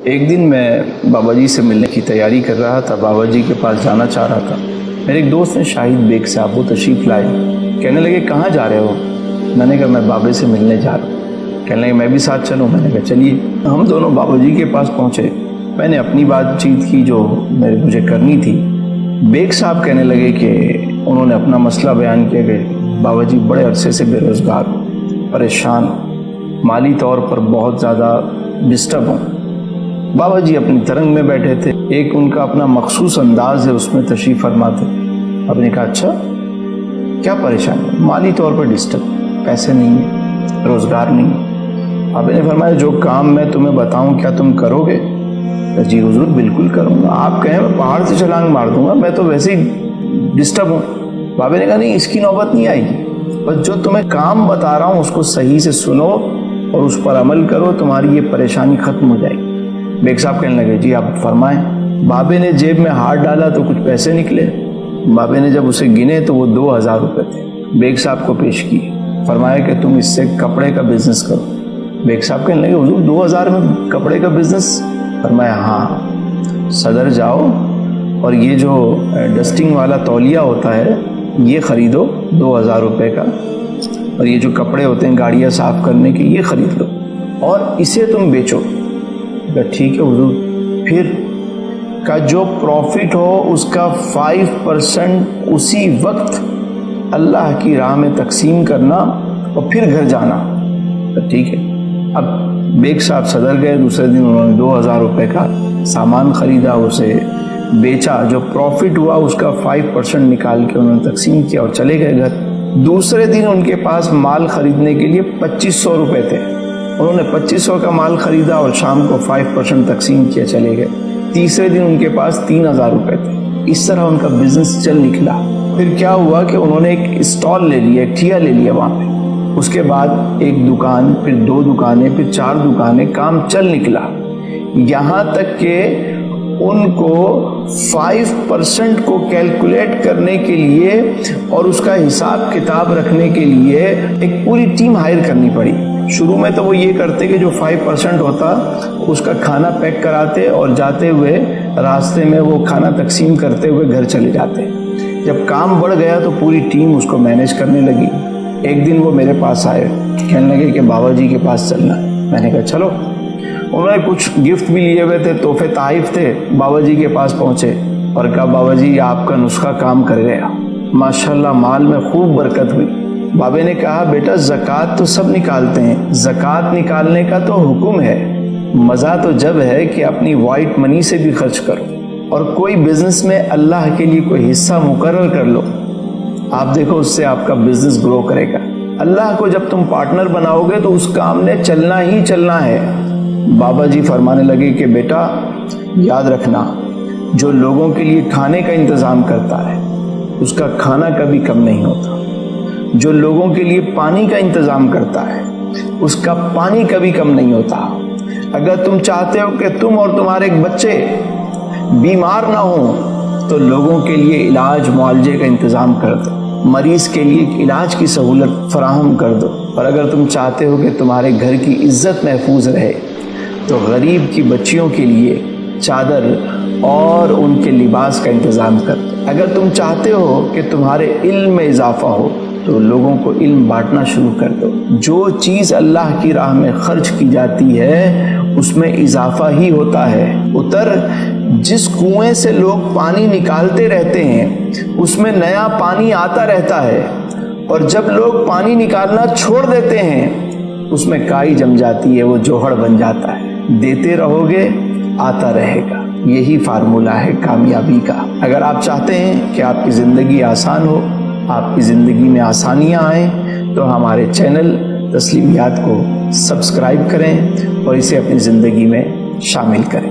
ایک دن میں بابا جی سے ملنے کی تیاری کر رہا تھا، بابا جی کے پاس جانا چاہ رہا تھا۔ میرے ایک دوست نے شاہد بیگ صاحب وہ تشریف لائے، کہنے لگے کہاں جا رہے ہو؟ میں نے کہا میں بابے سے ملنے جا رہا ہوں۔ کہنے لگے میں بھی ساتھ چلوں؟ میں نے کہا چلیے۔ ہم دونوں بابا جی کے پاس پہنچے، میں نے اپنی بات چیت کی جو مجھے کرنی تھی۔ بیگ صاحب کہنے لگے کہ انہوں نے اپنا مسئلہ بیان کیا کہ بابا جی بڑے عرصے سے بے روزگار، پریشان، مالی طور پر بہت زیادہ ڈسٹرب ہوں۔ بابا جی اپنی ترنگ میں بیٹھے تھے، ایک ان کا اپنا مخصوص انداز ہے، اس میں تشریف فرما تھے۔ اب نے کہا اچھا کیا پریشانی ہے؟ مالی طور پر ڈسٹرب، پیسے نہیں ہیں، روزگار نہیں۔ اب نے فرمایا جو کام میں تمہیں بتاؤں کیا تم کرو گے؟ جی حضور بالکل کروں گا، آپ کہیں میں پہاڑ سے چھلانگ مار دوں گا، میں تو ویسے ہی ڈسٹرب ہوں۔ بابا نے کہا نہیں اس کی نوبت نہیں آئے گی، بس جو تمہیں کام بتا رہا ہوں اس کو صحیح سے سنو اور اس پر عمل کرو، تمہاری یہ پریشانی ختم ہو جائے گی۔ بیگ صاحب کہنے لگے جی آپ فرمائیں۔ بابے نے جیب میں ہاتھ ڈالا تو کچھ پیسے نکلے۔ بابے نے جب اسے گنے تو وہ 2000 روپے تھے، بیگ صاحب کو پیش کیے، فرمایا کہ تم اس سے کپڑے کا بزنس کرو۔ بیگ صاحب کہنے لگے حضور 2000 میں کپڑے کا بزنس؟ فرمایا ہاں، صدر جاؤ اور یہ جو ڈسٹنگ والا تولیہ ہوتا ہے یہ خریدو 2000 روپے کا، اور یہ جو کپڑے ہوتے ہیں گاڑیاں صاف کرنے کے یہ خرید لو اور اسے تم بیچو۔ ٹھیک ہے حضور۔ پھر کا جو پروفٹ ہو اس کا 5% اسی وقت اللہ کی راہ میں تقسیم کرنا اور پھر گھر جانا۔ ٹھیک ہے۔ اب بیگ صاحب صدر گئے، دوسرے دن انہوں نے 2000 روپے کا سامان خریدا، اسے بیچا، جو پروفٹ ہوا اس کا 5% نکال کے انہوں نے تقسیم کیا اور چلے گئے گھر۔ دوسرے دن ان کے پاس مال خریدنے کے لیے 2500 روپے تھے، انہوں نے 2500 کا مال خریدا اور شام کو 5% تقسیم کیا، چلے گئے۔ تیسرے دن ان کے پاس 3000 روپے تھے۔ اس طرح ان کا بزنس چل نکلا۔ پھر کیا ہوا کہ انہوں نے ایک اسٹال لے لیا، ایک ٹھیا لے لیا وہاں پہ۔ اس کے بعد ایک دکان، پھر 2 دکانیں، پھر 4 دکانیں، کام چل نکلا، یہاں تک کہ ان کو 5% کو کیلکولیٹ کرنے کے لیے اور اس کا حساب کتاب رکھنے کے لیے ایک پوری ٹیم ہائر کرنی پڑی۔ شروع میں تو وہ یہ کرتے کہ جو 5% ہوتا اس کا کھانا پیک کراتے اور جاتے ہوئے راستے میں وہ کھانا تقسیم کرتے ہوئے گھر چلے جاتے۔ جب کام بڑھ گیا تو پوری ٹیم اس کو مینیج کرنے لگی۔ ایک دن وہ میرے پاس آئے، کہنے لگے کہ بابا جی کے پاس چلنا ہے۔ میں نے کہا چلو۔ انہوں نے کچھ گفٹ بھی لیے ہوئے تھے، تحفے تحائف تھے۔ بابا جی کے پاس پہنچے اور کہا بابا جی آپ کا نسخہ کام کر گیا، ماشاءاللہ مال میں خوب برکت ہوئی۔ بابا نے کہا بیٹا زکوٰۃ تو سب نکالتے ہیں، زکوٰۃ نکالنے کا تو حکم ہے، مزہ تو جب ہے کہ اپنی وائٹ منی سے بھی خرچ کرو اور کوئی بزنس میں اللہ کے لیے کوئی حصہ مقرر کر لو، آپ دیکھو اس سے آپ کا بزنس گرو کرے گا۔ اللہ کو جب تم پارٹنر بناؤ گے تو اس کام نے چلنا ہی چلنا ہے۔ بابا جی فرمانے لگے کہ بیٹا یاد رکھنا، جو لوگوں کے لیے کھانے کا انتظام کرتا ہے اس کا کھانا کبھی کم نہیں ہوتا، جو لوگوں کے لیے پانی کا انتظام کرتا ہے اس کا پانی کبھی کم نہیں ہوتا۔ اگر تم چاہتے ہو کہ تم اور تمہارے بچے بیمار نہ ہوں تو لوگوں کے لیے علاج معالجے کا انتظام کر دو، مریض کے لیے علاج کی سہولت فراہم کر دو۔ اور اگر تم چاہتے ہو کہ تمہارے گھر کی عزت محفوظ رہے تو غریب کی بچیوں کے لیے چادر اور ان کے لباس کا انتظام کر دو۔ اگر تم چاہتے ہو کہ تمہارے علم میں اضافہ ہو تو لوگوں کو علم بانٹنا شروع کر دو۔ جو چیز اللہ کی راہ میں خرچ کی جاتی ہے اس میں اضافہ ہی ہوتا ہے۔ جس کنویں سے لوگ پانی نکالتے رہتے ہیں اس میں نیا پانی آتا رہتا ہے، اور جب لوگ پانی نکالنا چھوڑ دیتے ہیں اس میں کائی جم جاتی ہے، وہ جوہر بن جاتا ہے۔ دیتے رہو گے آتا رہے گا، یہی فارمولہ ہے کامیابی کا۔ اگر آپ چاہتے ہیں کہ آپ کی زندگی آسان ہو، آپ کی زندگی میں آسانیاں آئیں، تو ہمارے چینل تسلیمیات کو سبسکرائب کریں اور اسے اپنی زندگی میں شامل کریں۔